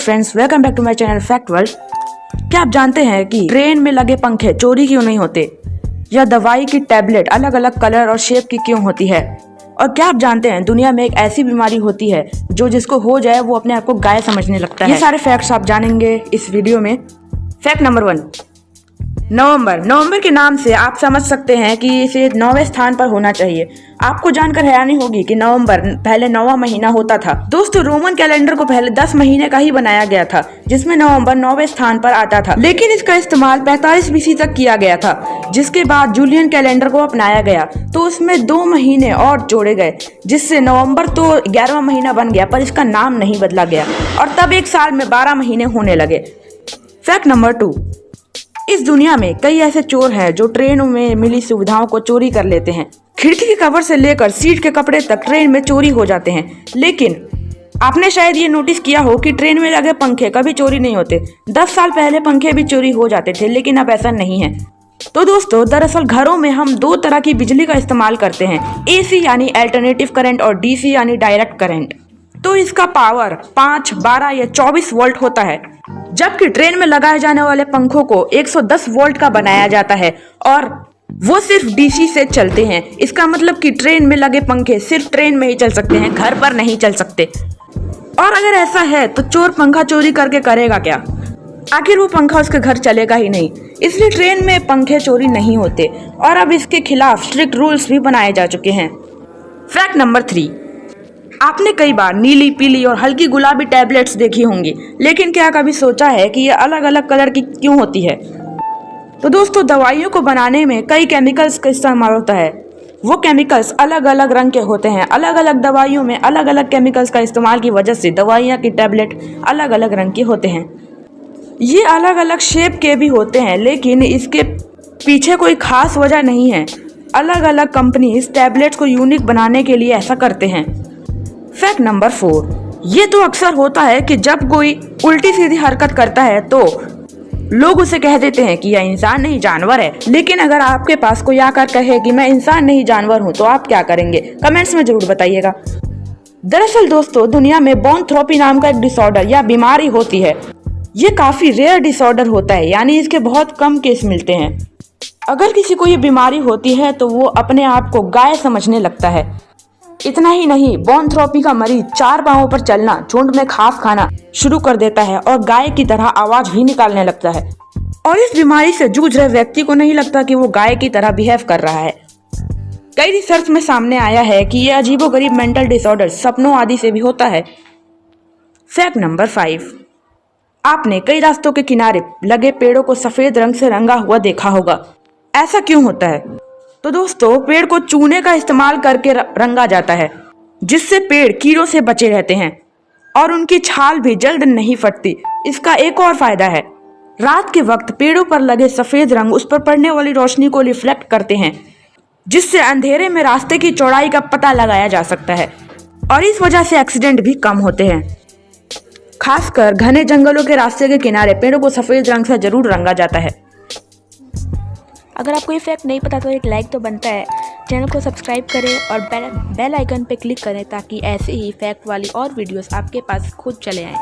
Friends, welcome back to my channel fact world. क्या आप जानते हैं कि ट्रेन में लगे पंखे चोरी क्यों नहीं होते, या दवाई की टैबलेट अलग अलग कलर और शेप की क्यों होती है, और क्या आप जानते हैं दुनिया में एक ऐसी बीमारी होती है जो जिसको हो जाए वो अपने आप को गाय समझने लगता है। ये सारे फैक्ट्स आप जानेंगे इस वीडियो में। फैक्ट नंबर 1, नवंबर के नाम से आप समझ सकते हैं कि इसे 9वें स्थान पर होना चाहिए। आपको जानकर हैरानी होगी कि नवंबर पहले 9वां महीना होता था। दोस्तों, रोमन कैलेंडर को पहले 10 महीने का ही बनाया गया था, जिसमें नवंबर 9वें स्थान पर आता था, लेकिन इसका इस्तेमाल 45 BC तक किया गया था। जिसके बाद जूलियन कैलेंडर को अपनाया गया तो उसमें 2 महीने और जोड़े गए, जिससे नवंबर तो 11वां महीना बन गया, पर इसका नाम नहीं बदला गया और तब एक साल में 12 महीने होने लगे। फैक्ट नंबर 2, इस दुनिया में कई ऐसे चोर हैं जो ट्रेनों में मिली सुविधाओं को चोरी कर लेते हैं। खिड़की के कवर से लेकर सीट के कपड़े तक ट्रेन में चोरी हो जाते हैं। लेकिन आपने शायद ये नोटिस किया हो कि ट्रेन में लगे पंखे कभी चोरी नहीं होते। 10 साल पहले पंखे भी चोरी हो जाते थे, लेकिन अब ऐसा नहीं है। तो दोस्तों, दरअसल घरों में हम 2 तरह की बिजली का इस्तेमाल करते हैं, AC यानी अल्टरनेटिव करंट और DC यानी डायरेक्ट करंट। तो इसका पावर 5, 12 या 24 वोल्ट होता है, जबकि ट्रेन में लगाए जाने वाले पंखों को 110 वोल्ट का बनाया जाता है और वो सिर्फ DC से चलते हैं। इसका मतलब कि ट्रेन में लगे पंखे सिर्फ ट्रेन में ही चल सकते हैं, घर पर नहीं चल सकते। और अगर ऐसा है तो चोर पंखा चोरी करके करेगा क्या? आखिर वो पंखा उसके घर चलेगा ही नहीं, इसलिए ट्रेन में पंखे चोरी नहीं होते और अब इसके खिलाफ स्ट्रिक्ट रूल्स भी बनाए जा चुके हैं। फैक्ट नंबर 3, आपने कई बार नीली, पीली और हल्की गुलाबी टैबलेट्स देखी होंगी, लेकिन क्या कभी सोचा है कि ये अलग अलग कलर की क्यों होती है? तो दोस्तों, दवाइयों को बनाने में कई केमिकल्स का इस्तेमाल होता है। वो केमिकल्स अलग अलग रंग के होते हैं। अलग अलग दवाइयों में अलग अलग केमिकल्स का इस्तेमाल की वजह से दवाइयाँ की टैबलेट अलग अलग रंग की होते हैं। ये अलग अलग शेप के भी होते हैं, लेकिन इसके पीछे कोई खास वजह नहीं है। अलग अलग कंपनी इस टैबलेट को यूनिक बनाने के लिए ऐसा करते हैं। फैक्ट नंबर 4, ये तो अक्सर होता है कि जब कोई उल्टी सीधी हरकत करता है तो लोग उसे कह देते हैं कि यह इंसान नहीं जानवर है। लेकिन अगर आपके पास कोई आकर कहे कि मैं इंसान नहीं जानवर हूं, तो आप क्या करेंगे? कमेंट्स में जरूर बताइएगा। दरअसल दोस्तों, दुनिया में बोनथ्रोपी नाम का एक डिसऑर्डर या बीमारी होती है। ये काफी रेयर डिसऑर्डर होता है, यानी इसके बहुत कम केस मिलते हैं। अगर किसी को ये बीमारी होती है तो वो अपने आप को गाय समझने लगता है। इतना ही नहीं, बोनथ्रोपी का मरीज 4 पांवों पर चलना, झुंड में घास खाना शुरू कर देता है और गाय की तरह आवाज भी निकालने लगता है। और इस बीमारी से जूझ रहे व्यक्ति को नहीं लगता कि वो गाय की तरह बिहेव कर रहा है। कई रिसर्च में सामने आया है कि यह अजीबोगरीब मेंटल डिसऑर्डर सपनों आदि से भी होता है। फैक्ट नंबर 5, आपने कई रास्तों के किनारे लगे पेड़ों को सफेद रंग से रंगा हुआ देखा होगा। ऐसा क्यों होता है? तो दोस्तों, पेड़ को चूने का इस्तेमाल करके रंगा जाता है, जिससे पेड़ कीड़ों से बचे रहते हैं और उनकी छाल भी जल्द नहीं फटती। इसका एक और फायदा है, रात के वक्त पेड़ों पर लगे सफेद रंग उस पर पड़ने वाली रोशनी को रिफ्लेक्ट करते हैं, जिससे अंधेरे में रास्ते की चौड़ाई का पता लगाया जा सकता है और इस वजह से एक्सीडेंट भी कम होते हैं। खासकर घने जंगलों के रास्ते के किनारे पेड़ों को सफेद रंग से जरूर रंगा जाता है। अगर आपको ये फैक्ट नहीं पता तो एक लाइक तो बनता है। चैनल को सब्सक्राइब करें और बेल आइकन पे क्लिक करें ताकि ऐसे ही फैक्ट वाली और वीडियोस आपके पास खुद चले आएं।